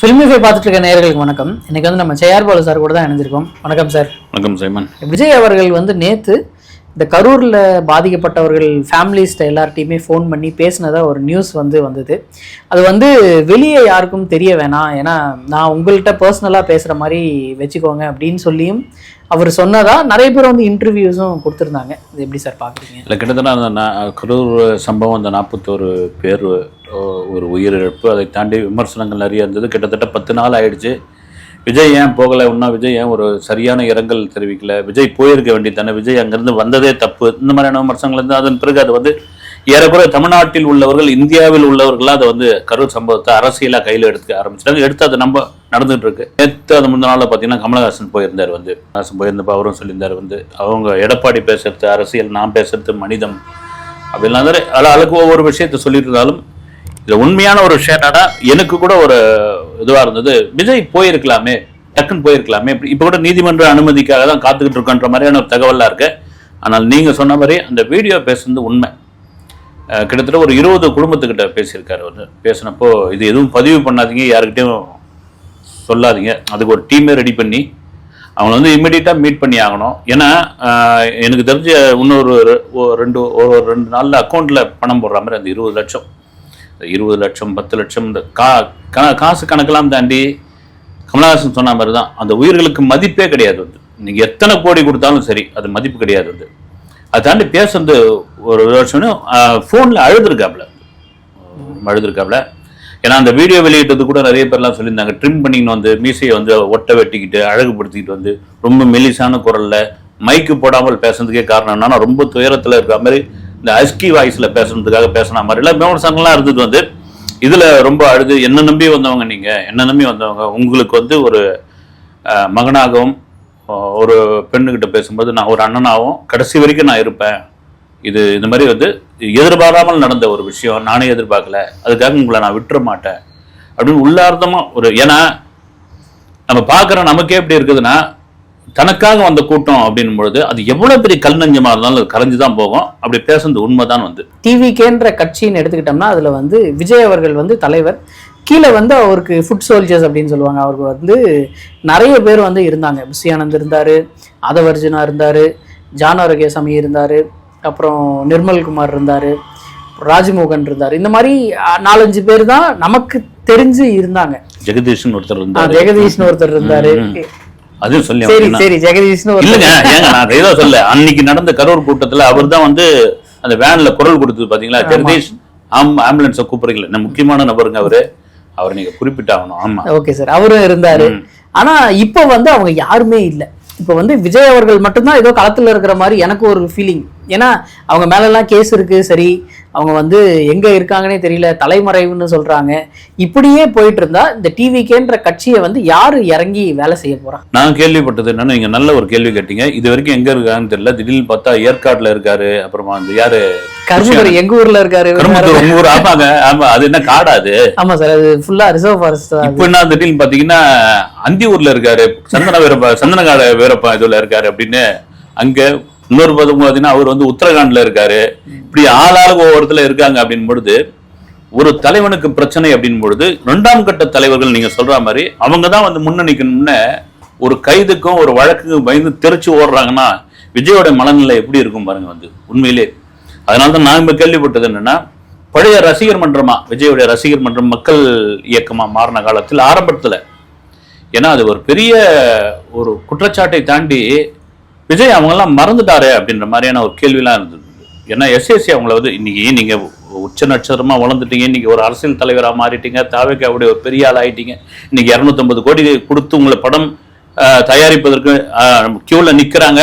ஃபில்மிஃபை பார்த்துட்டு இருக்க நேயர்களுக்கு வணக்கம். இன்னைக்கு வந்து நம்ம சேஆர் பாலு சார் கூட தான் இணைஞ்சிருக்கோம். வணக்கம் சார். வணக்கம் சைமன். விஜய் அவர்கள் வந்து நேற்று இந்த கரூரில் பாதிக்கப்பட்டவர்கள் ஃபேமிலிஸ்ட்டை எல்லார்ட்டையுமே ஃபோன் பண்ணி பேசினதா ஒரு நியூஸ் வந்தது. அது வந்து வெளியே யாருக்கும் தெரிய வேணாம், ஏன்னா நான் உங்கள்கிட்ட பர்சனலாக பேசுகிற மாதிரி வச்சுக்கோங்க அப்படின்னு சொல்லியும் அவர் சொன்னதா நிறைய பேர் வந்து இன்டர்வியூஸும் கொடுத்துருந்தாங்க. இது எப்படி சார் பார்க்குறீங்க? இல்லை, கிட்டத்தட்ட அந்த கரூர் சம்பவம், அந்த 41 பேர் ஒரு உயிரிழப்பு, அதை தாண்டி விமர்சனங்கள் நிறைய இருந்தது. கிட்டத்தட்ட 10 நாள் ஆயிடுச்சு. விஜய் ஏன் போகலை, இன்னும் விஜய் ஏன் ஒரு சரியான இரங்கல் தெரிவிக்கல, விஜய் போயிருக்க வேண்டியது தானே, விஜய் அங்கேருந்து வந்ததே தப்பு, இந்த மாதிரியான விமர்சனங்கள் இருந்து அதன் பிறகு அது வந்து ஏறக்குறைய தமிழ்நாட்டில் உள்ளவர்கள், இந்தியாவில் உள்ளவர்களாக அதை வந்து கரூர் சம்பவத்தை அரசியலாக கையில் எடுக்க ஆரம்பிச்சிட்டாங்க. எடுத்து அது நம்ம நடந்துகிட்டு இருக்கு. நேற்று அது முந்தின நாளில் பார்த்தீங்கன்னா கமலஹாசன் போயிருந்தார். போயிருந்தப்போ அவரும் சொல்லியிருந்தார், அவங்க எடப்பாடி பேசுறது அரசியல், நான் பேசுறது மனிதம் அப்படிலாம் அளவுக்கு ஒவ்வொரு விஷயத்தை சொல்லிட்டு இருந்தாலும் இது உண்மையான ஒரு விஷயம் என்னன்னா, எனக்கு கூட ஒரு இதுவாக இருந்தது, விஜய் போயிருக்கலாமே, டக்குன்னு போயிருக்கலாமே, இப்போ கூட நீதிமன்ற அனுமதிக்காக தான் காத்துக்கிட்டு இருக்கோன்ற மாதிரியான ஒரு தகவலாக இருக்கு. ஆனால் நீங்கள் சொன்ன மாதிரி அந்த வீடியோ பேசுறது உண்மை. கிட்டத்தட்ட ஒரு 20 குடும்பத்துக்கிட்ட பேசியிருக்காரு. பேசினப்போ இது எதுவும் பதிவு பண்ணாதீங்க, யாருக்கிட்டையும் சொல்லாதீங்க, அதுக்கு ஒரு டீமே ரெடி பண்ணி அவங்கள வந்து இம்மிடியட்டாக மீட் பண்ணி ஆகணும். ஏன்னா எனக்கு தெரிஞ்ச இன்னொரு ரெண்டு நாளில் அக்கௌண்ட்டில் பணம் போடுற மாதிரி அந்த 20 லட்சம் 10 லட்சம் இந்த காசு கணக்கெல்லாம் தாண்டி கமலஹாசன் சொன்ன மாதிரி தான் அந்த உயிர்களுக்கு மதிப்பே கிடையாது. நீங்கள் எத்தனை கோடி கொடுத்தாலும் சரி அது மதிப்பு கிடையாது. அதை தாண்டி பேசுறது ஒரு வருஷம் ஃபோனில் அழுதுருக்காப்புல. ஏன்னா அந்த வீடியோ வெளியிட்டது கூட நிறைய பேர்லாம் சொல்லியிருந்தாங்க, ட்ரிம் பண்ணின்னு மீசையை ஒட்டை வெட்டிக்கிட்டு அழகுபடுத்திக்கிட்டு ரொம்ப மெலிசான குரல்ல மைக்கு போடாமல் பேசுறதுக்கே காரணம் என்னன்னா, ரொம்ப துயரத்தில் இருக்கிற மாதிரி இந்த அஸ்கி வாய்ஸ்ல பேசுறதுக்காக பேசின மாதிரி எல்லாம் விமர்சனங்கள்லாம் இருந்தது. இதுல ரொம்ப அழுது, என்ன நம்பி வந்தவங்க, நீங்க என்ன நம்பி வந்தவங்க, உங்களுக்கு ஒரு மகனாகவும் ஒரு பெண்ணுகிட்ட பேசும்போது நான் ஒரு அண்ணனாகவும் கடைசி வரைக்கும் நான் இருப்பேன், இது இந்த மாதிரி எதிர்பாராமல் நடந்த ஒரு விஷயம், நானே எதிர்பார்க்கல, அதுக்காக உங்களை நான் விட்டுற மாட்டேன் அப்படின்னு உள்ளார்த்தமா ஏன்னா நம்ம பார்க்குற நமக்கே எப்படி இருக்குதுன்னா, தனக்காக வந்த கூட்டம் அப்படின்னும் பொழுது அது எவ்வளவு பெரிய கல் நஞ்சமா இருந்தாலும் அது கரைஞ்சுதான் போகும். அப்படி பேசுறது உண்மைதான். டிவிகேன்ற கட்சின்னு எடுத்துக்கிட்டோம்னா அதுல விஜய் அவர்கள் தலைவர், கீழே அவருக்கு ஃபுட் சோல்ஜர்ஸ் அப்படின்னு சொல்லுவாங்க. அவருக்கு நிறைய பேர் இருந்தாங்க. புஷியானந்த் இருந்தாரு, ஆதவர்ஜுனா இருந்தாரு, ஜான் ஆரோக்கியசாமி இருந்தாரு, அப்புறம் நிர்மல்குமார் இருந்தாரு, ராஜ்மோகன் இருந்தாரு. இந்த மாதிரி 4-5 பேர் தான் நமக்கு தெரிஞ்சு இருந்தாங்க. ஜெகதீஷ்னு ஒருத்தர் இருந்தாரு. அன்னைக்கு நடந்த கரூர் கூட்டத்துல அவர் தான் அந்த வேன்ல குரல் கொடுத்தது பாத்தீங்களா, ஜெகதீஷ் ஆம்புலன்ஸை கூப்பிடுறீங்களா, முக்கியமான நபருங்க அவர் நீங்க குறிப்பிட்டாகணும். ஆமா, ஓகே சார், அவரும் இருந்தாரு. ஆனா இப்ப அவங்க யாருமே இல்லை. இப்ப விஜய் அவர்கள் மட்டும்தான் ஏதோ களத்துல இருக்கிற மாதிரி எனக்கு ஒரு ஃபீலிங். ஏன்னா அவங்க மேலெல்லாம் கேஸ் இருக்கு, சரி, அவங்க எங்க இருக்காங்கன்னே தெரியல, தலைமறைவுன்னு சொல்றாங்க. இப்படியே போயிட்டு இருந்தா இந்த டிவிகேன்ற கட்சியை யாரு இறங்கி வேலை செய்ய போறாங்க? நான் கேள்விப்பட்டது என்னன்னா, நீங்க நல்ல ஒரு கேள்வி கேட்டீங்க. இது வரைக்கும் எங்க இருக்காங்கன்னு தெரியல. திடீர்னு பார்த்தா ஏற்காடுல இருக்காரு, அப்புறமா யாரு கரும்புரை எங்க ஊர்ல இருக்காரு. உங்க ஊர்? ஆமாங்க, ஆமா. அது என்ன காடாது? ஆமா சார், அது ஃபுல்லா ரிசர்வ் ஃபாரஸ்ட். இப்ப என்ன திடீர்னு பாத்தீங்கன்னா அந்தி ஊர்ல இருக்காரு, சந்தனகாட வீரப்பா இதுல இருக்காரு அப்படின்னு. அங்க இன்னொரு பார்த்தீங்கன்னா அவர் உத்தரகாண்ட்ல இருக்காரு. இப்படி ஆளாளுக்கு ஒவ்வொருத்துல இருக்காங்க அப்படின்னு பொழுது, ஒரு தலைவனுக்கு பிரச்சனை அப்படின்னு பொழுது 2ஆம் கட்ட தலைவர்கள் நீங்க சொல்ற மாதிரி அவங்க தான் முன்னணிக்கு முன்ன ஒரு கைதுக்கும் ஒரு வழக்குக்கும் பயந்து தெரிச்சு ஓடுறாங்கன்னா விஜயோட மனநிலை எப்படி இருக்கும் பாருங்க. உண்மையிலே அதனால்தான் நான் இப்ப கேள்விப்பட்டது என்னன்னா, பழைய ரசிகர் மன்றமா, விஜயோடைய ரசிகர் மன்றம் மக்கள் இயக்கமா மாறின காலத்தில் ஆரம்பத்துல, ஏன்னா அது ஒரு பெரிய ஒரு குற்றச்சாட்டை தாண்டி விஜய் அவங்கெல்லாம் மறந்துட்டாரு அப்படின்ற மாதிரியான ஒரு கேள்வியெல்லாம் இருந்தது. ஏன்னா எஸ்எஸ்சி அவங்கள இன்னைக்கு நீங்க உச்ச நட்சத்திரமா வளர்ந்துட்டீங்க, இன்னைக்கு ஒரு அரசியல் தலைவராக மாறிட்டீங்க, தாவேக்கு அப்படி ஒரு பெரிய ஆள் ஆயிட்டீங்க, இன்னைக்கு 250 கோடி கொடுத்து உங்களை படம் தயாரிப்பதற்கு கியூல நிக்கிறாங்க.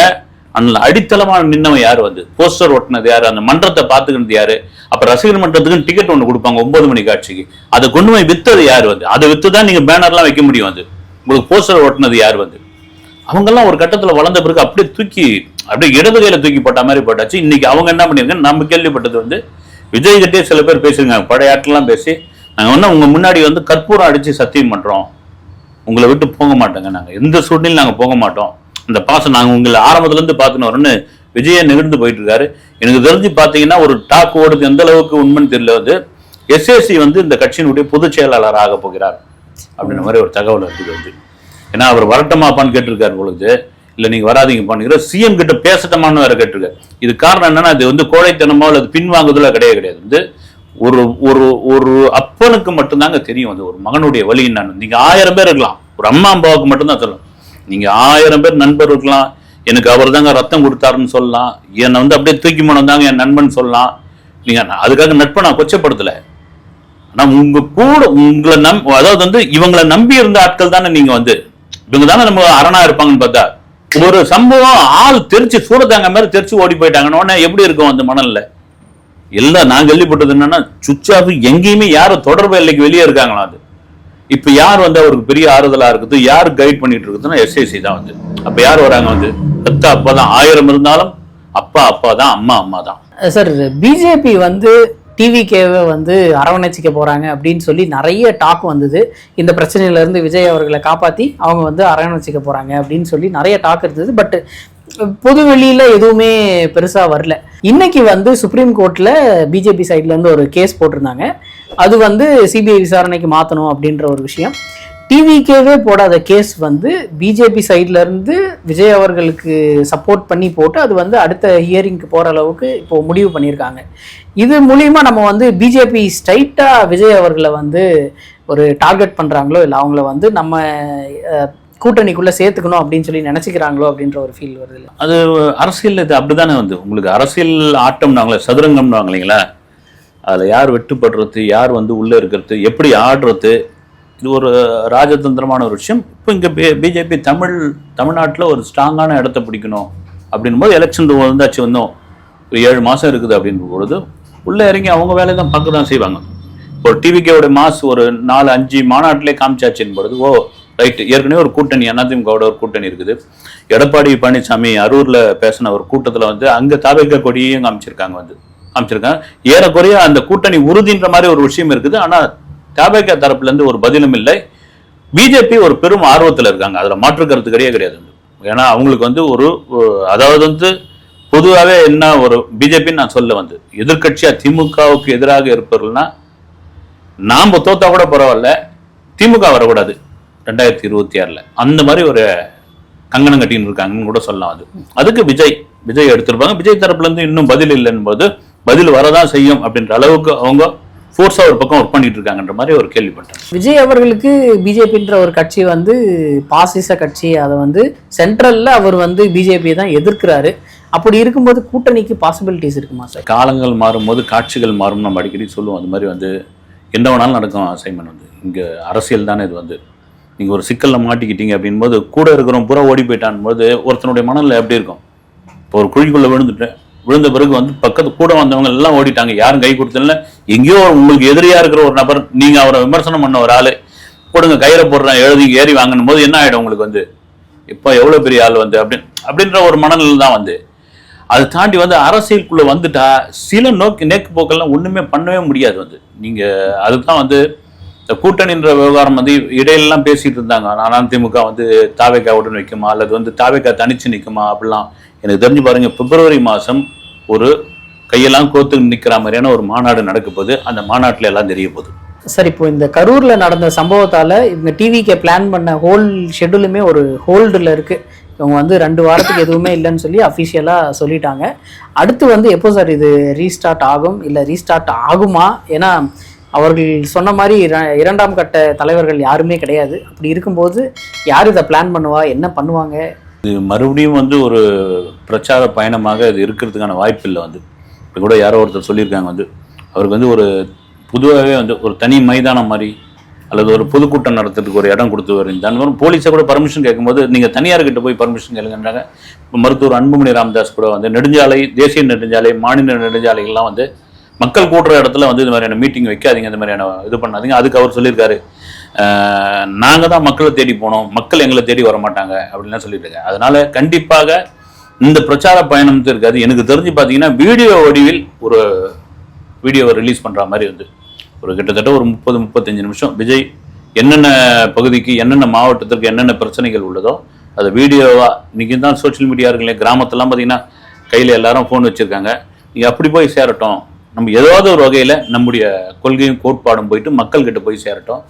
அந்த அடித்தளமான நின்னவன் யாரு, போஸ்டர் ஒட்டினது யாரு, அந்த மன்றத்தை பார்த்துக்கிட்டு யாரு, அப்ப ரசிகர் மன்றத்துக்கு டிக்கெட் ஒன்று கொடுப்பாங்க 9 மணி காட்சிக்கு, அதை கொண்டு போய் வித்தது யாரு, அதை வித்துதான் நீங்க பேனர்லாம் வைக்க முடியும். உங்களுக்கு போஸ்டர் ஒட்டினது யாரு? அவங்கெல்லாம் ஒரு கட்டத்துல வளர்ந்த பிறகு அப்படியே இடது கையில தூக்கி போட்ட மாதிரி போட்டாச்சு. இன்னைக்கு அவங்க என்ன பண்ணிருக்காங்க, நம்ம கேள்விப்பட்டது விஜய் கிட்டே சில பேர் பேசிருக்காங்க, பழைய ஆட்கள்லாம் பேசி, நாங்க உங்க முன்னாடி கற்பூரம் அடிச்சு சத்தியம் பண்றோம், உங்களை விட்டு போக மாட்டோங்க, நாங்க எந்த சூழ்நிலையும் நாங்க போக மாட்டோம், அந்த பாசம் நாங்க உங்களை ஆரம்பத்துல இருந்து பாத்துன்னு வரோம்னு விஜயை நிகழ்ந்து போயிட்டு இருக்காரு. எனக்கு தெரிஞ்சு பாத்தீங்கன்னா ஒரு டாக் ஓடுது, எந்த அளவுக்கு உண்மைன்னு தெரியல. எஸ்எஸ்சி இந்த கட்சியினுடைய பொதுச் செயலாளர் ஆக போகிறார். அப்படின்ற மாதிரி ஒரு தகவல் இருக்குது வந்து. ஏன்னா அவர் வரட்டமாப்பான்னு கேட்டிருக்காரு பொழுது, இல்லை நீங்க வராதிங்கப்பான்னு சிஎம் கிட்ட பேசட்டமான்னு வேற கேட்டிருக்காரு. இது காரணம் என்னன்னா, அது வந்து கோழைத்தனமோ அல்லது பின்வாங்குதலோ கிடையாது. வந்து ஒரு ஒரு ஒரு அப்பனுக்கு மட்டும்தாங்க தெரியும் வந்து ஒரு மகனுடைய வழி என்னன்னு. நீங்க 1000 பேர் இருக்கலாம், ஒரு அம்மா அப்பாவுக்கு மட்டும்தான் சொல்லலாம். நீங்க 1000 பேர் நண்பர் இருக்கலாம், எனக்கு அவர் தாங்க ரத்தம் கொடுத்தாருன்னு சொல்லலாம், என்னை வந்து அப்படியே தூக்கி மனம் தாங்க என் நண்பன் சொல்லலாம். நீங்க அதுக்காக நட்பை நான் கொச்சப்படுத்தல. ஆனா உங்க கூட உங்களை அதாவது வந்து இவங்களை நம்பி இருந்த ஆட்கள் தானே நீங்க வந்து இவங்க தானே நம்ம அரணா இருப்பாங்கன்னு பார்த்தா, ஒரு சம்பவம் ஆள் தெரிச்சு சூடத்தாங்க மாதிரி தெரிச்சு ஓடி போயிட்டாங்கன்னு எப்படி இருக்கும் அந்த மணல்ல. எல்லாம் நான் கேள்விப்பட்டது என்னன்னா, சுவிட்ச் ஆஃப், எங்கேயுமே யாரும் தொடர்பு எல்லைக்கு வெளியே இருக்காங்களா. அது இப்ப யார் வந்து அவருக்கு பெரிய ஆறுதலா இருக்குது, யார் கைட் பண்ணிட்டு இருக்குதுன்னா எஸ்ஐசி தான் வந்து. அப்ப யார் வராங்க வந்து, பெத்த அப்பா தான், 1000 இருந்தாலும் அப்பா அப்பா தான், அம்மா அம்மா தான். சார், பிஜேபி வந்து டிவிகேவை வந்து அரவணைச்சிக்க போறாங்க அப்படின்னு சொல்லி நிறைய டாக் வந்தது. இந்த பிரச்சனையில இருந்து விஜய் அவர்களை காப்பாத்தி அவங்க வந்து அரவணைச்சிக்க போறாங்க அப்படின்னு சொல்லி நிறைய டாக் இருந்தது. பட் பொது வெளியில எதுவுமே பெருசா வரல. இன்னைக்கு வந்து சுப்ரீம் கோர்ட்ல பிஜேபி சைட்ல இருந்து ஒரு கேஸ் போட்டிருந்தாங்க. அது வந்து சிபிஐ விசாரணைக்கு மாத்தணும் அப்படின்ற ஒரு விஷயம். டிவிகேவே போடாத கேஸ் வந்து பிஜேபி சைட்ல இருந்து விஜய் அவர்களுக்கு சப்போர்ட் பண்ணி போட்டு அது வந்து அடுத்த ஹியரிங்க்கு போற அளவுக்கு இப்போ முடிவு பண்ணியிருக்காங்க. இது மூலியமா நம்ம வந்து பிஜேபி ஸ்ட்ரைட்டா விஜய் அவர்களை வந்து ஒரு டார்கெட் பண்றாங்களோ, இல்லை அவங்கள வந்து நம்ம கூட்டணிக்குள்ள சேர்த்துக்கணும் அப்படின்னு சொல்லி நினைச்சுக்கிறாங்களோ அப்படின்ற ஒரு ஃபீல் வருது. இல்லை, அது அரசியல் இது அப்படித்தானே வந்து உங்களுக்கு அரசியல் ஆட்டம்னாங்களே, சதுரங்கம்னு இல்லைங்களா. அதுல யார் வெட்டுப்படுறது, யார் வந்து உள்ள இருக்கிறது, எப்படி ஆடுறது, இது ஒரு ராஜதந்திரமான ஒரு விஷயம். இப்போ இங்கே பிஜேபி தமிழ்நாட்டில் ஒரு ஸ்ட்ராங்கான இடத்த பிடிக்கணும் அப்படின் போது எலெக்ஷன் வந்தாச்சு, வந்தோம் ஒரு 7 மாதம் இருக்குது அப்படின்ற பொழுது உள்ளே இறங்கி அவங்க வேலையை தான் பார்க்க தான் செய்வாங்க. ஒரு டிவிகேவோட மாஸ் ஒரு 4-5 மாநாட்டிலே காமிச்சாச்சுன்னு பொழுது, ஓ ரைட்டு, ஏற்கனவே ஒரு கூட்டணி அதிமுகவோட ஒரு கூட்டணி இருக்குது. எடப்பாடி பழனிசாமி அரூரில் பேசின ஒரு கூட்டத்தில் வந்து அங்கே தாவேகா கொடியையும் காமிச்சிருக்காங்க. ஏறக்குறைய அந்த கூட்டணி உறுதின்ற மாதிரி ஒரு விஷயம் இருக்குது. ஆனால் தாவேகா தரப்புல இருந்து ஒரு பதிலும் இல்லை. பிஜேபி ஒரு பெரும் ஆர்வத்தில் இருக்காங்க, அதுல மாற்று கருத்து கிடையாது. ஏன்னா அவங்களுக்கு வந்து ஒரு அதாவது வந்து பொதுவாகவே என்ன ஒரு பிஜேபின்னு நான் சொல்ல வந்து எதிர்கட்சியா திமுகவுக்கு எதிராக இருப்பவர்கள்னா, நாம தோத்தா கூட பரவாயில்ல, திமுக வரக்கூடாது 2026 அந்த மாதிரி ஒரு கங்கணம் கட்டின்னு இருக்காங்கன்னு கூட சொல்லலாம். அதுக்கு விஜய் எடுத்திருப்பாங்க. விஜய் தரப்புல இருந்து இன்னும் பதில் இல்லைன்னு போது பதில் வரதான் செய்யும் அப்படின்ற அளவுக்கு அவங்க ஃபோர்ஸா ஒரு பக்கம் ஒர்க் பண்ணிட்டு இருக்காங்கன்ற மாதிரி ஒரு கேள்விப்பட்டேன். விஜய் அவர்களுக்கு பிஜேபின்ற ஒரு கட்சி வந்து பாசிச கட்சி, அதை வந்து சென்ட்ரல்ல அவர் வந்து பிஜேபி தான் எதிர்க்கிறாரு. அப்படி இருக்கும்போது கூட்டணிக்கு பாசிபிலிட்டிஸ் இருக்குமா சார்? காலங்கள் மாறும்போது காட்சிகள் மாறும், நம்ம அடிக்கடி சொல்லுவோம். அது மாதிரி வந்து என்ன வேணாலும் நடக்கும். அசைன்மெண்ட் வந்து இங்கே அரசியல் தானே. இது வந்து நீங்கள் ஒரு சிக்கலில் மாட்டிக்கிட்டீங்க அப்படின் போது கூட இருக்கிறவங்க பூரா ஓடி போயிட்டான் போது ஒருத்தனுடைய மனநிலை எப்படி இருக்கும்? இப்போ ஒரு குழிக்குள்ளே விழுந்த பிறகு வந்து பக்கத்து கூட வந்தவங்க எல்லாம் ஓடிட்டாங்க, யாரும் கை கொடுத்தல. எங்கேயோ உங்களுக்கு எதிரியா இருக்கிற ஒரு நபர், நீங்க அவரை விமர்சனம் பண்ண ஒரு ஆளு போடுங்க கயிறை போடுறேன் எழுதி ஏறி வாங்கணும் போது என்ன ஆயிடும் உங்களுக்கு வந்து, இப்போ எவ்வளவு பெரிய ஆள் வந்து அப்படின்ற ஒரு மனநிலை தான் வந்து. அதை தாண்டி வந்து அரசியலுக்குள்ள வந்துட்டா சில நேக்கு போக்கெல்லாம் ஒண்ணுமே பண்ணவே முடியாது வந்து. நீங்க அதுதான் வந்து இந்த கூட்டணின்ற விவகாரம் வந்து இடையிலெல்லாம் பேசிட்டு இருந்தாங்க. அதிமுக வந்து தாவேகாவுடன் வைக்குமா அல்லது வந்து தாவேகா தனிச்சு நிற்குமா அப்படிலாம். எனக்கு தெரிஞ்சு பாருங்க, பிப்ரவரி மாதம் ஒரு கையெல்லாம் கோத்து நிற்கிற மாதிரியான ஒரு மாநாடு நடக்க போகுது. அந்த மாநாட்டில் எல்லாம் தெரிய போகுது. சார், இப்போ இந்த கரூர்ல நடந்த சம்பவத்தால இவங்க டிவிக்கு பிளான் பண்ண ஹோல் ஷெட்யூலுமே ஒரு ஹோல்டில் இருக்கு. இவங்க வந்து 2 வாரத்துக்கு எதுவுமே இல்லைன்னு சொல்லி அஃபிஷியலா சொல்லிட்டாங்க. அடுத்து வந்து எப்போ சார் இது ரீஸ்டார்ட் ஆகும், இல்லை ரீஸ்டார்ட் ஆகுமா? ஏன்னா அவர்கள் சொன்ன மாதிரி 2ஆம் கட்ட தலைவர்கள் யாருமே கிடையாது. அப்படி இருக்கும்போது யார் இதை பிளான் பண்ணுவா, என்ன பண்ணுவாங்க? இது மறுபடியும் வந்து ஒரு பிரச்சார பயணமாக இது இருக்கிறதுக்கான வாய்ப்பு இல்லை வந்து. இப்போ கூட யாரோ ஒருத்தர் சொல்லியிருக்காங்க வந்து அவருக்கு வந்து ஒரு பொதுவாகவே வந்து ஒரு தனி மைதானம் மாதிரி அல்லது ஒரு பொதுக்கூட்டம் நடத்துறதுக்கு ஒரு இடம் கொடுத்து வருங்க. போலீஸை கூட பர்மிஷன் கேட்கும்போது நீங்கள் தனியார்கிட்ட போய் பர்மிஷன் கேளுங்கன்றாங்க. இப்போ மருத்துவர் அன்புமணி ராமதாஸ் கூட வந்து நெடுஞ்சாலை, தேசிய நெடுஞ்சாலை, மாநில நெடுஞ்சாலைகள்லாம் வந்து மக்கள் கூட்டுற இடத்துல வந்து இது மாதிரியான மீட்டிங் வைக்காதீங்க, இந்த மாதிரியான இது பண்ணாதீங்க. அதுக்கு அவர் சொல்லியிருக்காரு, நாங்கள் தான் மக்களை தேடி போனோம், மக்கள் எங்களை தேடி வர மாட்டாங்க அப்படின்லாம் சொல்லிட்டு இருக்காங்க. அதனால கண்டிப்பாக இந்த பிரச்சார பயணம் இருக்காது. எனக்கு தெரிஞ்சு பார்த்தீங்கன்னா வீடியோ வடிவில் ஒரு வீடியோவை ரிலீஸ் பண்ணுற மாதிரி வந்து ஒரு கிட்டத்தட்ட ஒரு 30-35 நிமிஷம் விஜய் என்னென்ன பகுதிக்கு என்னென்ன மாவட்டத்திற்கு என்னென்ன பிரச்சனைகள் உள்ளதோ அதை வீடியோவாக, இன்றைக்கி தான் சோஷியல் மீடியா இருக்குல்லையே, கிராமத்தெல்லாம் பார்த்தீங்கன்னா கையில் எல்லாரும் ஃபோன் வச்சுருக்காங்க, நீங்கள் அப்படி போய் சேரட்டும், நம்ம ஏதாவது ஒரு வகையில நம்முடைய கொள்கையும் கோட்பாடும் போயிட்டு மக்கள்கிட்ட போய் சேரட்டும்.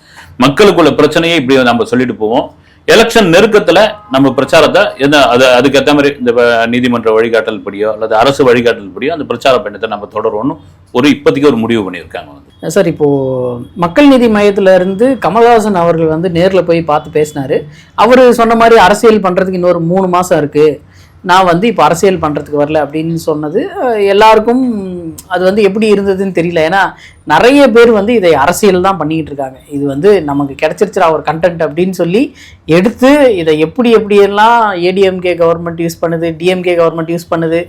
மக்களுக்குள்ள பிரச்சனையை இப்படி நம்ம சொல்லிட்டு போவோம். எலெக்ஷன் நெருக்கத்துல நம்ம பிரச்சாரத்தை அதுக்கேற்ற மாதிரி இந்த நீதிமன்ற வழிகாட்டல் படியோ அல்லது அரசு வழிகாட்டல் படியோ அந்த பிரச்சார பயணத்தை நம்ம தொடருவோம்னு இப்போதைக்கு ஒரு முடிவு பண்ணியிருக்காங்க. சார், இப்போ மக்கள் நீதி மையத்துல இருந்து கமல்ஹாசன் அவர்கள் வந்து நேர்ல போய் பார்த்து பேசினாரு. அவரு சொன்ன மாதிரி அரசியல் பண்றதுக்கு இன்னொரு 3 மாசம் இருக்கு, நான் வந்து இப்போ அரசியல் பண்ணுறதுக்கு வரல அப்படின்னு சொன்னது எல்லாருக்கும் அது வந்து எப்படி இருந்ததுன்னு தெரியல. ஏன்னா நிறைய பேர் வந்து இதை அரசியல் தான் பண்ணிக்கிட்டு இருக்காங்க. இது வந்து நமக்கு கிடைச்சிருச்சுரா ஒரு கண்டென்ட் அப்படின்னு சொல்லி எடுத்து இதை எப்படியெல்லாம் ஏடிஎம்கே கவர்மெண்ட் யூஸ் பண்ணுது, டிஎம்கே கவர்மெண்ட் யூஸ் பண்ணுது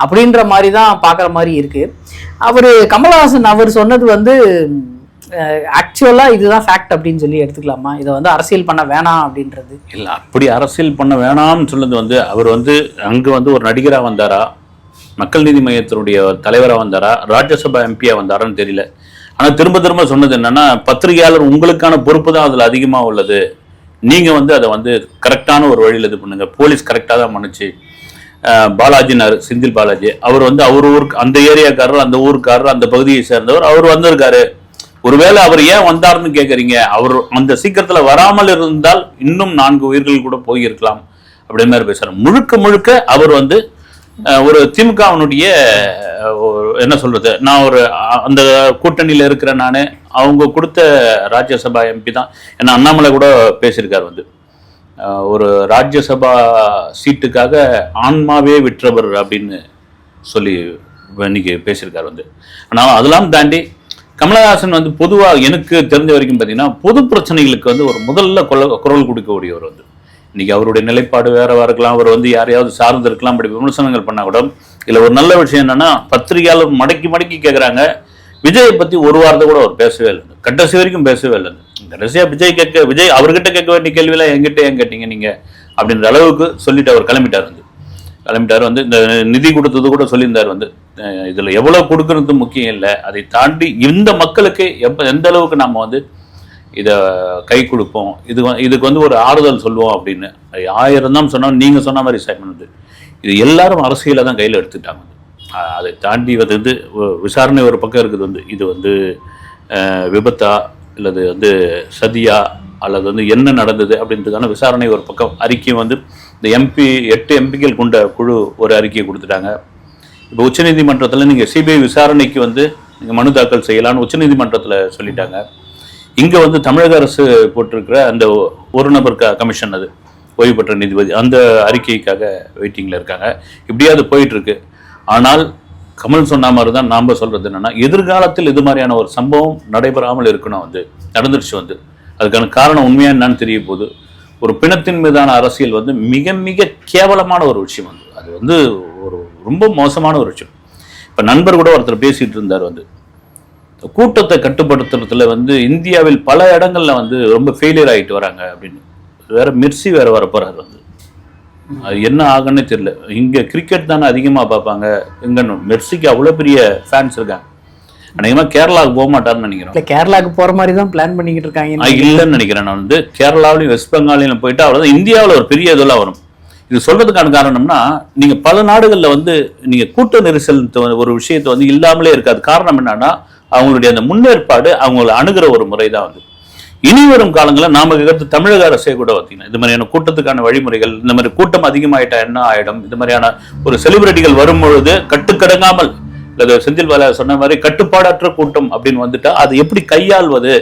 அப்படின்ற மாதிரி தான் பார்க்குற மாதிரி இருக்குது. கமல்ஹாசன் அவர் சொன்னது வந்து ஆக்சுவலாக இதுதான் ஃபேக்ட் அப்படின்னு சொல்லி எடுத்துக்கலாமா? இதை வந்து அரசியல் பண்ண வேணாம் அப்படின்றது இல்லை. அப்படி அரசியல் பண்ண வேணாம்னு சொன்னது வந்து அவர் வந்து அங்கே வந்து ஒரு நடிகராக வந்தாரா, மக்கள் நீதி மையத்தினுடைய தலைவராக வந்தாரா, ராஜ்யசபா எம்பியாக வந்தாரான்னு தெரியல. ஆனால் திரும்ப சொன்னது என்னன்னா, பத்திரிகையாளர் உங்களுக்கான பொறுப்பு தான் அதில் அதிகமாக உள்ளது, நீங்கள் வந்து அதை வந்து கரெக்டான ஒரு வழியில் இது பண்ணுங்க. போலீஸ் கரெக்டாக தான் பண்ணுச்சு. பாலாஜினார், செந்தில் பாலாஜி, அவர் வந்து அவர் ஊருக்கு அந்த ஏரியாக்காரர், அந்த ஊருக்காரர், அந்த பகுதியை சேர்ந்தவர், அவர் வந்திருக்காரு. ஒருவேளை அவர் ஏன் வந்தாருன்னு கேட்குறீங்க, அவர் அந்த சீக்கிரத்துல வராமல் இருந்தால் இன்னும் 4 உயிர்கள் கூட போயிருக்கலாம் அப்படின்ற மாதிரி பேசுறாரு. முழுக்க அவர் வந்து ஒரு திமுகவினுடைய என்ன சொல்றது, நான் ஒரு அந்த கூட்டணியில இருக்கிறேன், நான் அவங்க கொடுத்த ராஜ்யசபா எம்பி தான். ஏன்னா அண்ணாமலை கூட பேசியிருக்காரு வந்து ஒரு ராஜ்யசபா சீட்டுக்காக ஆன்மாவே விற்றவர் அப்படின்னு சொல்லி இன்னைக்கு பேசியிருக்காரு வந்து. ஆனால் அதெல்லாம் தாண்டி கமலஹாசன் வந்து பொதுவாக எனக்கு தெரிஞ்ச வரைக்கும் பார்த்தீங்கன்னா பொது பிரச்சனைகளுக்கு வந்து ஒரு முதல்ல குரல் கொடுக்கக்கூடியவர் வந்து. இன்னைக்கு அவருடைய நிலைப்பாடு வேறவா இருக்கலாம், அவர் வந்து யாரையாவது சார்ந்து இருக்கலாம், அப்படி விமர்சனங்கள் பண்ணா கூட இல்லை ஒரு நல்ல விஷயம் என்னன்னா பத்திரிகையாளர் மடக்கி கேட்குறாங்க. விஜயை பற்றி ஒரு வாரத்தை கூட அவர் பேசவே இல்லை, கடைசி வரைக்கும் பேசவே இல்லை. கடைசியாக விஜய் அவர்கிட்ட கேட்க வேண்டிய கேள்வியெல்லாம் எங்கிட்ட ஏன் கேட்டீங்க நீங்க அப்படின்ற அளவுக்கு சொல்லிட்டு அவர் கிளம்பிட்டார் வந்து இந்த நிதி கொடுத்தது கூட சொல்லியிருந்தார் வந்து. இதுல எவ்வளவு கொடுக்கறது முக்கியம் இல்லை, அதை தாண்டி இந்த மக்களுக்கு எந்த அளவுக்கு நம்ம வந்து இதை கை கொடுப்போம், இதுக்கு வந்து ஒரு ஆறுதல் சொல்லுவோம் அப்படின்னு 1000 தான் சொன்னோம். நீங்க சொன்ன மாதிரி சைமன் இது எல்லாரும் அரசியலை தான் கையில் எடுத்துட்டாங்க. அதை தாண்டி வந்து விசாரணை ஒரு பக்கம் இருக்குது வந்து. இது வந்து விபத்தா இல்லது வந்து சதியா அல்லது வந்து என்ன நடந்தது அப்படின்றதுக்கான விசாரணை ஒரு பக்கம். அறிக்கை வந்து இந்த 8 எம்பிக்கள் கொண்ட குழு ஒரு அறிக்கையை கொடுத்துட்டாங்க. இப்போ உச்சநீதிமன்றத்தில் நீங்கள் சிபிஐ விசாரணைக்கு வந்து நீங்கள் மனு தாக்கல் செய்யலான்னு உச்சநீதிமன்றத்தில் சொல்லிட்டாங்க. இங்கே வந்து தமிழக அரசு போட்டிருக்கிற அந்த ஒரு நபர் கமிஷன், அது ஓய்வு பெற்ற நீதிபதி, அந்த அறிக்கைக்காக வெயிட்டிங்கில் இருக்காங்க. இப்படியாவது போயிட்டுருக்கு. ஆனால் கமல் சொன்ன மாதிரி தான் நாம் சொல்கிறது என்னென்னா, எதிர்காலத்தில் இது மாதிரியான ஒரு சம்பவம் நடைபெறாமல் இருக்கணும் வந்து. நடந்துருச்சு வந்து. அதுக்கான காரணம் உண்மையாக என்னன்னு தெரிய போகுது. ஒரு பிணத்தின் மீதான அரசியல் வந்து மிக மிக கேவலமான ஒரு விஷயம் வந்து. அது வந்து ஒரு ரொம்ப மோசமான ஒரு விஷயம். இப்போ நண்பர் கூட ஒருத்தர் பேசிட்டு இருந்தார் வந்து, கூட்டத்தை கட்டுப்படுத்துறதுல வந்து இந்தியாவில் பல இடங்கள்ல வந்து ரொம்ப ஃபெயிலியர் ஆகிட்டு வராங்க அப்படின்னு. வேற மிர்சி வேற வரப்போறாரு வந்து. அது என்ன ஆகுன்னு தெரியல. இங்க கிரிக்கெட் தானே அதிகமா பார்ப்பாங்க, இங்க மெர்சிக்கு அவ்வளவு பெரிய ஃபேன்ஸ் இருக்காங்க. அநேகமா கேரளாவுக்கு போக மாட்டாருன்னு நினைக்கிறேன். கேரளாவுக்கு போற மாதிரி தான் பிளான் பண்ணிக்கிட்டு இருக்காங்க. இல்லைன்னு நினைக்கிறேன் நான் வந்து. கேரளாவிலையும் வெஸ்ட் பெங்காலையும் போயிட்டு அவ்வளவுதான். இந்தியாவில் ஒரு பெரிய இதெல்லாம் வரும். இது சொல்றதுக்கான காரணம்னா, நீங்க பல நாடுகள்ல வந்து நீங்க கூட்ட நெரிசல் ஒரு விஷயத்தை வந்து இல்லாமலே இருக்காது. காரணம் என்னன்னா, அவங்களுடைய அந்த முன்னேற்பாடு, அவங்களை அணுகிற ஒரு முறை தான் வந்து. இனி வரும் காலங்களில் நாம கருத்து தமிழக அரசே கூட பார்த்தீங்கன்னா இது மாதிரியான கூட்டத்துக்கான வழிமுறைகள், இந்த மாதிரி கூட்டம் அதிகமாயிட்டா என்ன ஆயிடும், இது மாதிரியான ஒரு செலிபிரிட்டிகள் வரும் பொழுது கட்டுக்கடங்காமல், செந்தில் பாலாஜி சொன்ன மாதிரி கட்டுப்பாடற்ற கூட்டம் அப்படின்னு வந்துட்டா அது எப்படி கையாள்வது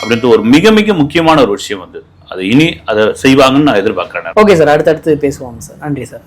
அப்படின்ட்டு ஒரு மிக மிக முக்கியமான ஒரு விஷயம் வந்து. அது இனி அதை செய்வாங்கன்னு நான் எதிர்பார்க்கிறேன். ஓகே சார், அடுத்தடுத்து பேசுவாங்க சார். நன்றி சார்.